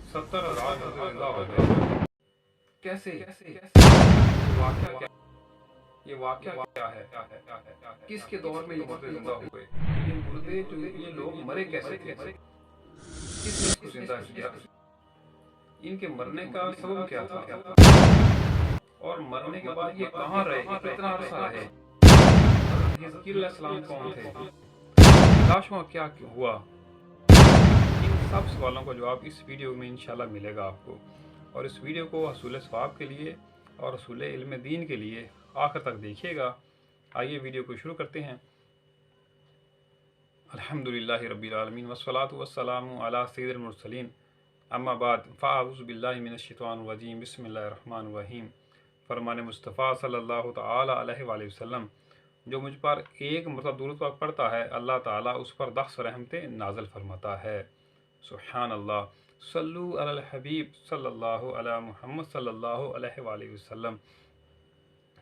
70,000 जिंदा हो गए। कैसे ये वाकया क्या है? किसके दौर में ये मुर्दे जिंदा हुए? ये मुर्दे जो ये लोग मरे कैसे थे? किसने इसको जिंदा किया? इनके मरने का सबब क्या था? और मरने के बाद ये कहाँ रहे? कितना अरसा रहे? हिजकिय्याह अलैहिस्सलाम कौन थे? लाशों का क्या हुआ? इन सब सवालों का जवाब इस वीडियो में इंशाल्लाह मिलेगा आपको। और इस वीडियो को हसूल सवाब के लिए और हसूल इल्म दीन के लिए आखिर तक देखिएगा। आइए वीडियो को शुरू करते हैं। अल्हम्दुलिल्लाहि रब्बिल आलमीन वस्सलातु वस्सलामु अला सय्यिदिल मुरसलीन अम्मा बाद फ़अऊज़ु बिल्लाहि मिनश शैतानिर रजीम बिस्मिल्लाहिर रहमानिर रहीम। फरमान मुस्तफ़ा सल्लल्लाहु तआला अलैहि वसल्लम, जो मुझ पर एक मरतबा दुरूद पाक पढ़ता है अल्लाह ताला उस पर 10 रहमतें नाज़िल फरमाता है। सुभान अल्लाह। सल्लु अलल हबीब सल्लल्लाहु अला मुहम्मद सल्लल्लाहु अलैहि वसल्लम।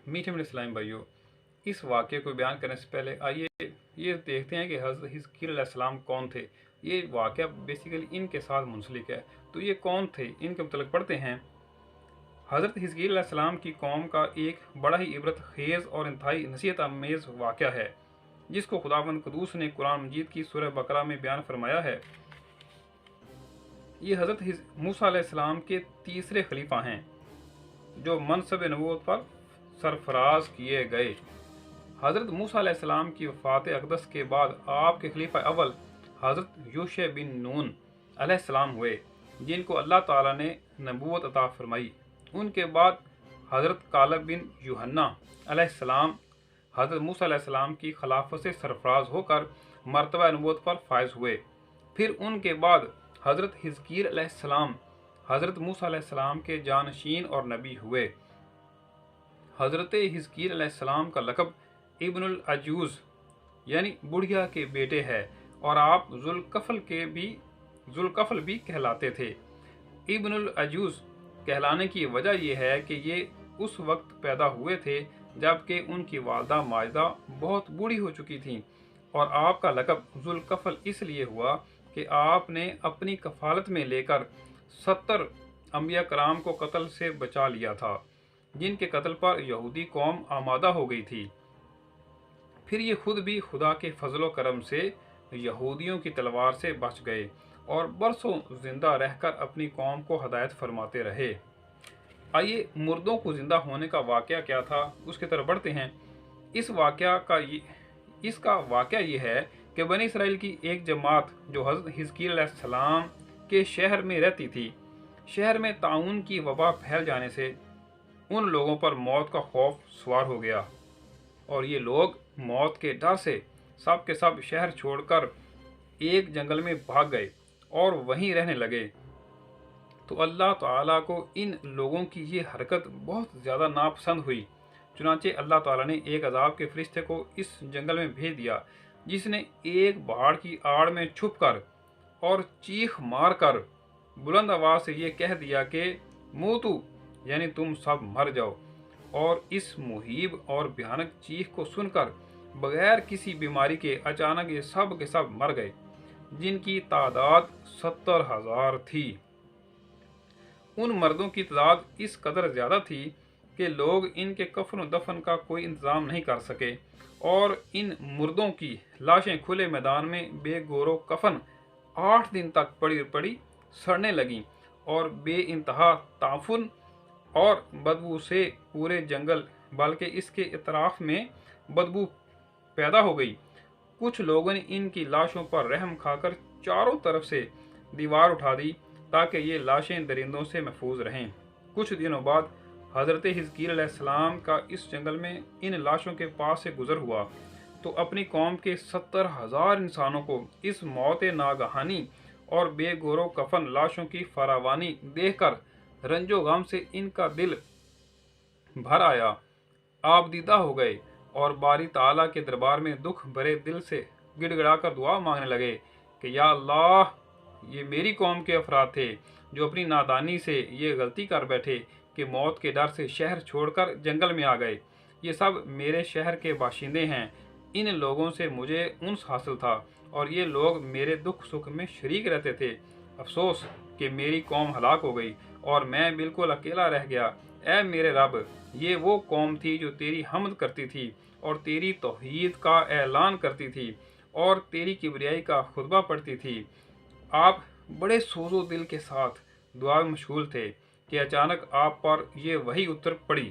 मीठे मीठे इस्लामी भाइयों, इस वाक़े को बयान करने से पहले आइए ये देखते हैं कि हज़रत हिजकिय्याह अलैहिस्सलाम कौन थे। ये वाक़या बेसिकली इनके साथ मुंसलिक है। तो ये कौन थे, इनके मतलब पढ़ते हैं। हज़रत हिजकिय्याह अलैहिस्सलाम की कौम का एक बड़ा ही इबरत खेज़ और इंतहाई नसीहत आमेज़ वाक़या है, जिसको खुदावंद क़ुद्दूस ने कुरान मजीद की सूरह बकरा में बयान फरमाया है। ये हज़रत मूसा अलैहिस्सलाम के तीसरे खलीफा हैं, जो मनसब नबूवत पर सरफराज किए गए। हज़रत मूसा अलैहिस्सलाम की वफ़ात अक़दस के बाद आपके खलीफा अव्वल हज़रत यूशा बिन नून अलैहिस्सलाम हुए, जिनको अल्लाह ताला ने नबूवत अता फरमाई। उनके बाद हज़रत कालब बिन यूहन्ना अलैहिस्सलाम हज़रत मूसा अलैहिस्सलाम की खिलाफत से सरफराज होकर मर्तबा नबूवत पर फायज हुए। फिर उनके बाद हज़रत हिजकिय्याह अलैहिस्सलाम हज़रत मूसा अलैहिस्सलाम के जानशीन और नबी हुए। हज़रत हिजकिय्याह अलैहिस्सलाम का लक़ब इब्नुल अजूज़ यानी बुढ़िया के बेटे है, और आप ज़ुल्कफ़ल भी कहलाते थे। इब्नुल अजूज़ कहलाने की वजह यह है कि ये उस वक्त पैदा हुए थे जबकि उनकी वालदा माजिदा बहुत बूढ़ी हो चुकी थीं, और आपका लक़ब ज़ुल्कफ़ल इसलिए हुआ कि आपने अपनी कफ़ालत में लेकर 70 अंबिया कराम को कत्ल से बचा लिया था, जिनके कत्ल पर यहूदी कौम आमादा हो गई थी। फिर ये खुद भी खुदा के फजलो करम से यहूदियों की तलवार से बच गए और बरसों जिंदा रहकर अपनी कौम को हदायत फरमाते रहे। आइए मुर्दों को जिंदा होने का वाक़या क्या था उसकी तरफ बढ़ते हैं। इसका वाक़या ये है कि बनी इसराइल की एक जमात जो हज़रत हिजकिय्याह अलैहिस्सलाम के शहर में रहती थी, शहर में ताउन की वबा फैल जाने से उन लोगों पर मौत का खौफ सवार हो गया, और ये लोग मौत के डर से सब के सब शहर छोड़कर एक जंगल में भाग गए और वहीं रहने लगे। तो अल्लाह ताला को इन लोगों की ये हरकत बहुत ज़्यादा नापसंद हुई। चुनांचे अल्लाह ताला ने एक अजाब के फरिश्ते को इस जंगल में भेज दिया, जिसने एक पहाड़ की आड़ में छुपकर और चीख मारकर बुलंद आवाज़ से ये कह दिया कि मूतू यानी तुम सब मर जाओ। और इस मुहीब और भयानक चीख को सुनकर बगैर किसी बीमारी के अचानक ये सब के सब मर गए, जिनकी तादाद 70,000 थी। उन मर्दों की तादाद इस कदर ज़्यादा थी कि लोग इनके कफन और दफन का कोई इंतज़ाम नहीं कर सके, और इन मुर्दों की लाशें खुले मैदान में बेगोरो कफन 8 दिन तक पड़ी पड़ी सड़ने लगीं, और बेइंतहा ताफुन और बदबू से पूरे जंगल बल्कि इसके इतराफ में बदबू पैदा हो गई। कुछ लोगों ने इनकी लाशों पर रहम खाकर चारों तरफ से दीवार उठा दी ताकि ये लाशें दरिंदों से महफूज रहें। कुछ दिनों बाद हज़रत हिजकिय्याह अलैहिस्सलाम का इस जंगल में इन लाशों के पास से गुजर हुआ, तो अपनी कौम के 70,000 इंसानों को इस मौत नागहानी और बेगोरो कफन लाशों की फरावानी देखकर रंजो गम से इनका दिल भर आया, आप दीदा हो गए और बारी ताला के दरबार में दुख भरे दिल से गिड़गिड़ाकर दुआ मांगने लगे कि या अल्लाह, ये मेरी कौम के अफराद थे जो अपनी नादानी से ये गलती कर बैठे कि मौत के डर से शहर छोड़कर जंगल में आ गए। ये सब मेरे शहर के बाशिंदे हैं। इन लोगों से मुझे उन्स हासिल था और ये लोग मेरे दुख सुख में शरीक रहते थे। अफसोस کہ میری قوم ہلاک ہو گئی اور میں بالکل اکیلا رہ گیا۔ اے میرے رب، یہ وہ قوم تھی جو تیری حمد کرتی تھی اور تیری توحید کا اعلان کرتی تھی اور تیری کبریائی کا خطبہ پڑھتی تھی۔ آپ بڑے سوز و دل کے ساتھ دعا میں مشغول تھے کہ اچانک آپ پر یہ وحی اتر پڑی۔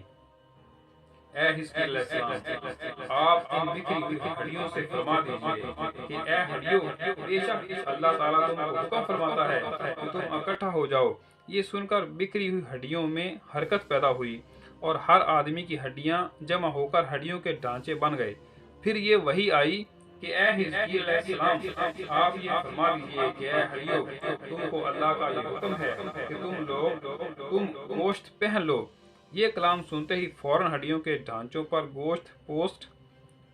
اے حزقیل علیہ السلام، آپ ان بکھری ہوئی ہڈیوں سے فرما دیجئے کہ اے ہڈیوں، بے شک اللہ تعالیٰ تم کو حکم فرماتا ہے کہ تم اکٹھا ہو جاؤ۔ یہ سن کر بکھری ہوئی ہڈیوں میں حرکت پیدا ہوئی اور ہر آدمی کی ہڈیاں جمع ہو کر ہڈیوں کے ڈھانچے بن گئے۔ پھر یہ وحی آئی کہ اے حزقیل علیہ السلام، آپ یہ فرما دیجئے کہ اے ہڈیوں، تم کو اللہ کا یہ حکم ہے کہ تم گوشت پہن لو۔ یہ کلام سنتے ہی فوراً ہڈیوں کے ڈھانچوں پر گوشت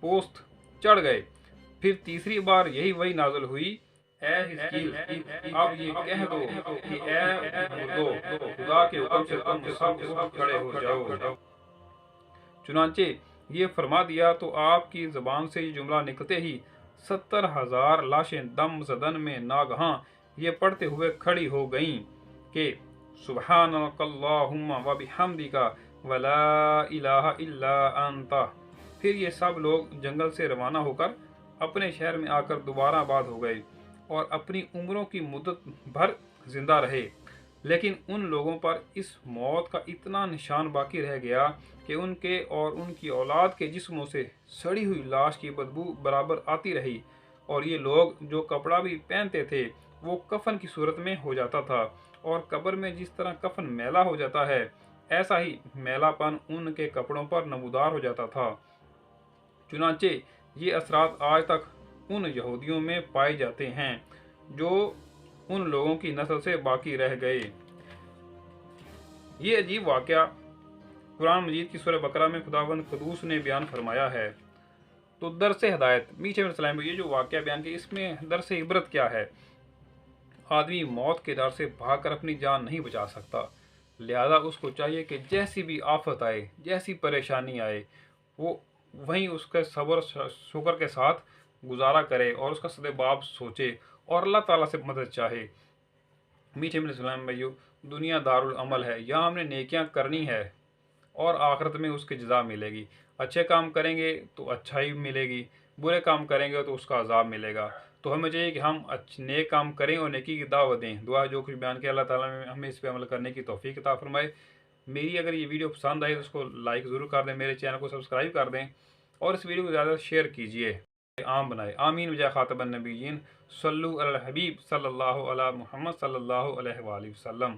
پوست چڑھ گئے۔ پھر تیسری بار یہی وحی نازل ہوئی، اے حزقیل، اب یہ کہہ دو کہ اے مردو، خدا کے حکم سے تم سب کھڑے ہو جاؤ۔ چنانچہ یہ فرما دیا تو آپ کی زبان سے یہ جملہ نکلتے ہی 70,000 لاشیں دم زدن میں ناگہاں یہ پڑھتے ہوئے کھڑی ہو گئیں کہ سبحانک اللہم و بحمدک ولا الہ الا انت۔ پھر یہ سب لوگ جنگل سے روانہ ہو کر اپنے شہر میں آ کر دوبارہ آباد ہو گئے اور اپنی عمروں کی مدت بھر زندہ رہے۔ لیکن ان لوگوں پر اس موت کا اتنا نشان باقی رہ گیا کہ ان کے اور ان کی اولاد کے جسموں سے سڑی ہوئی لاش کی بدبو برابر آتی رہی، اور یہ لوگ جو کپڑا بھی پہنتے تھے وہ کفن کی صورت میں ہو جاتا تھا، اور قبر میں جس طرح کفن میلا ہو جاتا ہے ایسا ہی میلا پن ان کے کپڑوں پر نمودار ہو جاتا تھا۔ چنانچہ یہ اثرات آج تک ان یہودیوں میں پائے جاتے ہیں جو ان لوگوں کی نسل سے باقی رہ گئے۔ یہ عجیب واقعہ قرآن مجید کی سورہ بقرہ میں خداوند قدوس نے بیان فرمایا ہے۔ تو درس ہدایت، میٹھے میرے اسلام، یہ جو واقعہ بیان کیا اس میں درس عبرت کیا ہے؟ آدمی موت کے ڈر سے بھاگ کر اپنی جان نہیں بچا سکتا، لہذا اس کو چاہیے کہ جیسی بھی آفت آئے، جیسی پریشانی آئے، وہ وہیں اس کے صبر شکر کے ساتھ گزارا کرے اور اس کا استحباب سوچے اور اللہ تعالیٰ سے مدد چاہے۔ میٹھے میرے اسلام بھائیو، دنیا دارالعمل ہے، یہاں ہم نے نیکیاں کرنی ہے اور آخرت میں اس کی جزا ملے گی۔ اچھے کام کریں گے تو اچھائی ملے گی، برے کام کریں گے تو اس کا عذاب ملے گا۔ تو ہمیں چاہیے کہ ہم نیک کام کریں اور نیکی کی دعوت دیں۔ دعا جو کچھ بیان کیا اللہ تعالیٰ نے ہمیں اس پہ عمل کرنے کی توفیق عطا فرمائے۔ میری اگر یہ ویڈیو پسند آئی تو اس کو لائک ضرور کر دیں، میرے چینل کو سبسکرائب کر دیں اور اس ویڈیو کو زیادہ شیئر کیجیے، عام بنائے۔ آمین بجائے خاتم النبیین، صلو علی الحبیب صلی اللہ علی محمد صلی اللہ علیہ وآلہ وسلم۔